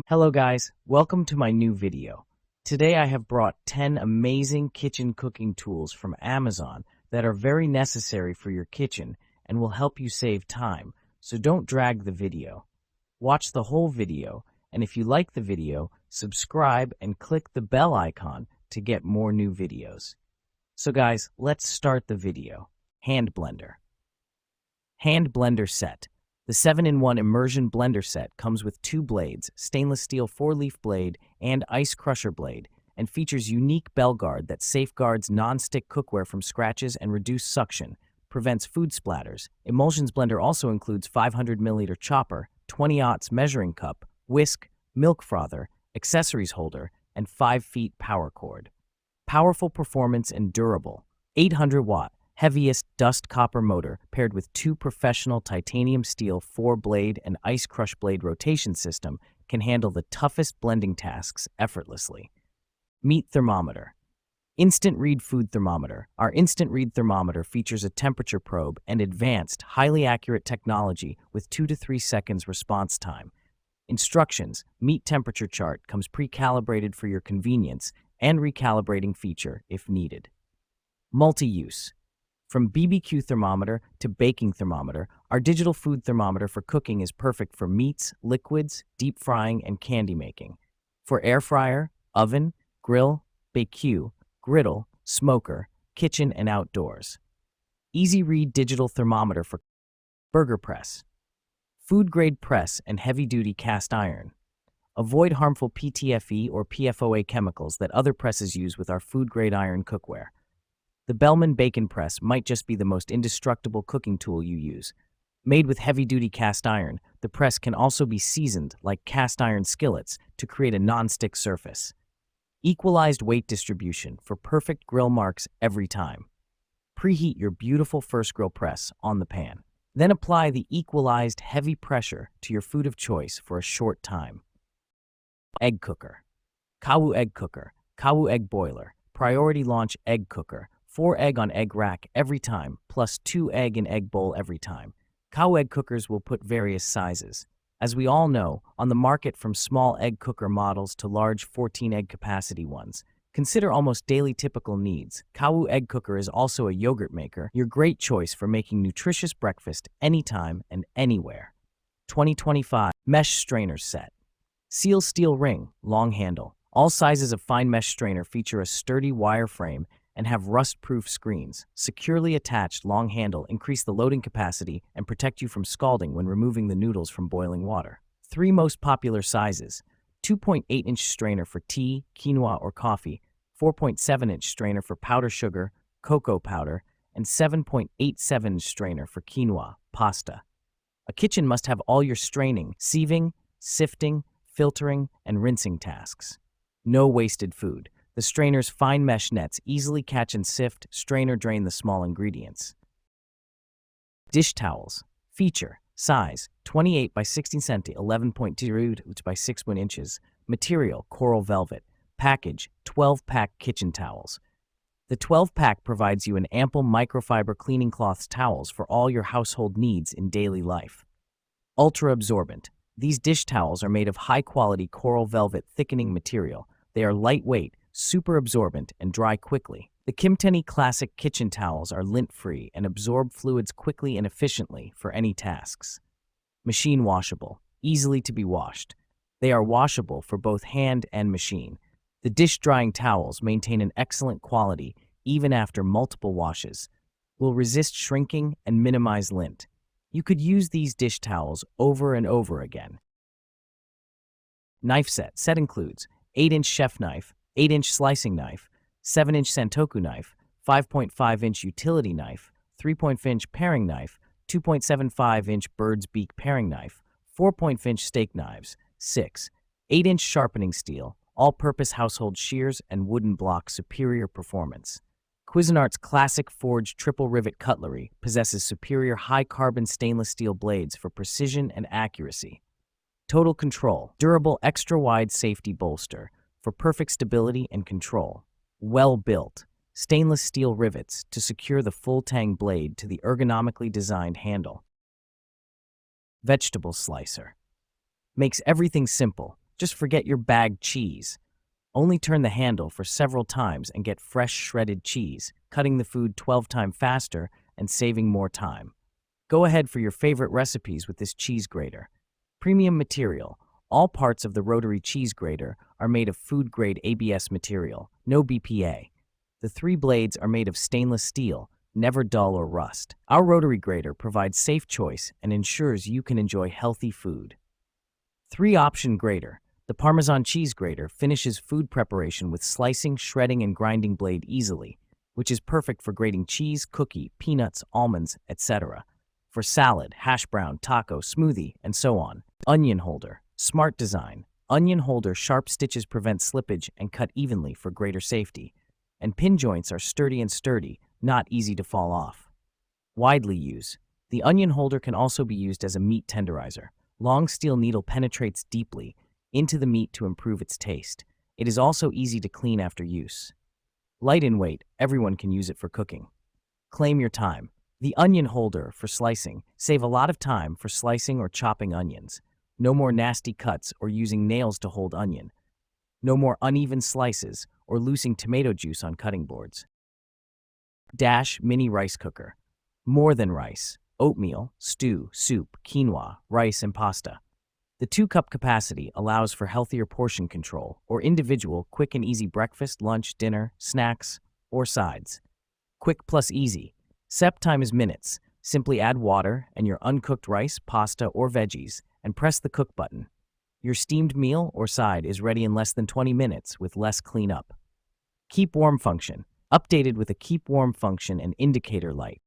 Hello guys, welcome to my new video. Today I have brought 10 amazing kitchen cooking tools from Amazon that are very necessary for your kitchen and will help you save time, so don't drag the video. Watch the whole video, and if you like the video, subscribe and click the bell icon to get more new videos. So guys, let's start the video. Hand blender. Hand blender set. The 7-in-1 Immersion blender set comes with 2 blades, stainless steel 4-leaf blade and ice crusher blade, and features unique bell guard that safeguards non-stick cookware from scratches and reduced suction, prevents food splatters. Immersion's blender also includes 500 milliliter chopper, 20-aughts measuring cup, whisk, milk frother, accessories holder, and 5 feet power cord. Powerful performance and durable. 800-watt. Heaviest dust copper motor paired with 2 professional titanium steel 4-blade and ice crush blade rotation system can handle the toughest blending tasks effortlessly. Meat thermometer. Instant read food thermometer. Our instant read thermometer features a temperature probe and advanced, highly accurate technology with 2 to 3 seconds response time. Instructions. Meat temperature chart comes pre-calibrated for your convenience and recalibrating feature if needed. Multi-use. From BBQ thermometer to baking thermometer, our digital food thermometer for cooking is perfect for meats, liquids, deep frying, and candy making. For air fryer, oven, grill, BBQ, griddle, smoker, kitchen, and outdoors. Easy read digital thermometer for burger press. Food grade press and heavy-duty cast iron. Avoid harmful PTFE or PFOA chemicals that other presses use with our food grade iron cookware. The Bellman Bacon Press might just be the most indestructible cooking tool you use. Made with heavy-duty cast iron, the press can also be seasoned like cast iron skillets to create a non-stick surface. Equalized weight distribution for perfect grill marks every time. Preheat your beautiful first grill press on the pan. Then apply the equalized heavy pressure to your food of choice for a short time. Egg cooker. Kawu egg cooker, Kawu egg boiler, priority launch egg cooker. 4 egg on egg rack every time, plus 2 egg in egg bowl every time. Kawu egg cookers will put various sizes. As we all know, on the market from small egg cooker models to large 14 egg capacity ones. Consider almost daily typical needs. Kawu egg cooker is also a yogurt maker, your great choice for making nutritious breakfast anytime and anywhere. 2025 Mesh Strainer Set. Seal steel ring, long handle. All sizes of fine mesh strainer feature a sturdy wire frame and have rust-proof screens. Securely attached long handle increase the loading capacity and protect you from scalding when removing the noodles from boiling water. 3 most popular sizes: 2.8-inch strainer for tea, quinoa, or coffee, 4.7-inch strainer for powder sugar, cocoa powder, and 7.87-inch strainer for quinoa, pasta. A kitchen must have all your straining, sieving, sifting, filtering, and rinsing tasks. No wasted food. The strainer's fine mesh nets easily catch and sift, strain, or drain the small ingredients. Dish towels. Feature. Size 28 by 16 cm, 11.2 by 6 inches. Material coral velvet. Package 12-pack kitchen towels. The 12-pack provides you an ample microfiber cleaning cloths towels for all your household needs in daily life. Ultra absorbent. These dish towels are made of high-quality coral velvet thickening material. They are lightweight, super absorbent, and dry quickly. The Kimteni Classic kitchen towels are lint-free and absorb fluids quickly and efficiently for any tasks. Machine washable, easily to be washed. They are washable for both hand and machine. The dish drying towels maintain an excellent quality even after multiple washes, will resist shrinking and minimize lint. You could use these dish towels over and over again. Knife set. Set includes 8-inch chef knife, 8-inch slicing knife, 7-inch santoku knife, 5.5-inch utility knife, 3.5-inch paring knife, 2.75-inch bird's beak paring knife, 4.5-inch steak knives, 6, 8-inch sharpening steel, all-purpose household shears, and wooden block superior performance. Cuisinart's classic forged triple rivet cutlery possesses superior high-carbon stainless steel blades for precision and accuracy. Total control. Durable extra-wide safety bolster for perfect stability and control. Well-built. Stainless steel rivets to secure the full tang blade to the ergonomically designed handle. Vegetable slicer. Makes everything simple. Just forget your bagged cheese. Only turn the handle for several times and get fresh shredded cheese, cutting the food 12 times faster and saving more time. Go ahead for your favorite recipes with this cheese grater. Premium material. All parts of the Rotary cheese grater are made of food-grade ABS material, no BPA. The 3 blades are made of stainless steel, never dull or rust. Our Rotary grater provides safe choice and ensures you can enjoy healthy food. 3-option grater. The Parmesan cheese grater finishes food preparation with slicing, shredding, and grinding blade easily, which is perfect for grating cheese, cookie, peanuts, almonds, etc. For salad, hash brown, taco, smoothie, and so on. Onion holder. Smart design. Onion holder sharp stitches prevent slippage and cut evenly for greater safety. And pin joints are sturdy, not easy to fall off. Widely used. The onion holder can also be used as a meat tenderizer. Long steel needle penetrates deeply into the meat to improve its taste. It is also easy to clean after use. Light in weight, everyone can use it for cooking. Claim your time. The onion holder for slicing. Save a lot of time for slicing or chopping onions. No more nasty cuts or using nails to hold onion. No more uneven slices or losing tomato juice on cutting boards. Dash mini rice cooker. More than rice. Oatmeal, stew, soup, quinoa, rice, and pasta. The 2-cup capacity allows for healthier portion control or individual quick and easy breakfast, lunch, dinner, snacks, or sides. Quick plus easy. Setup time is minutes. Simply add water and your uncooked rice, pasta, or veggies and press the cook button. Your steamed meal or side is ready in less than 20 minutes with less cleanup. Keep warm function. Updated with a keep warm function and indicator light.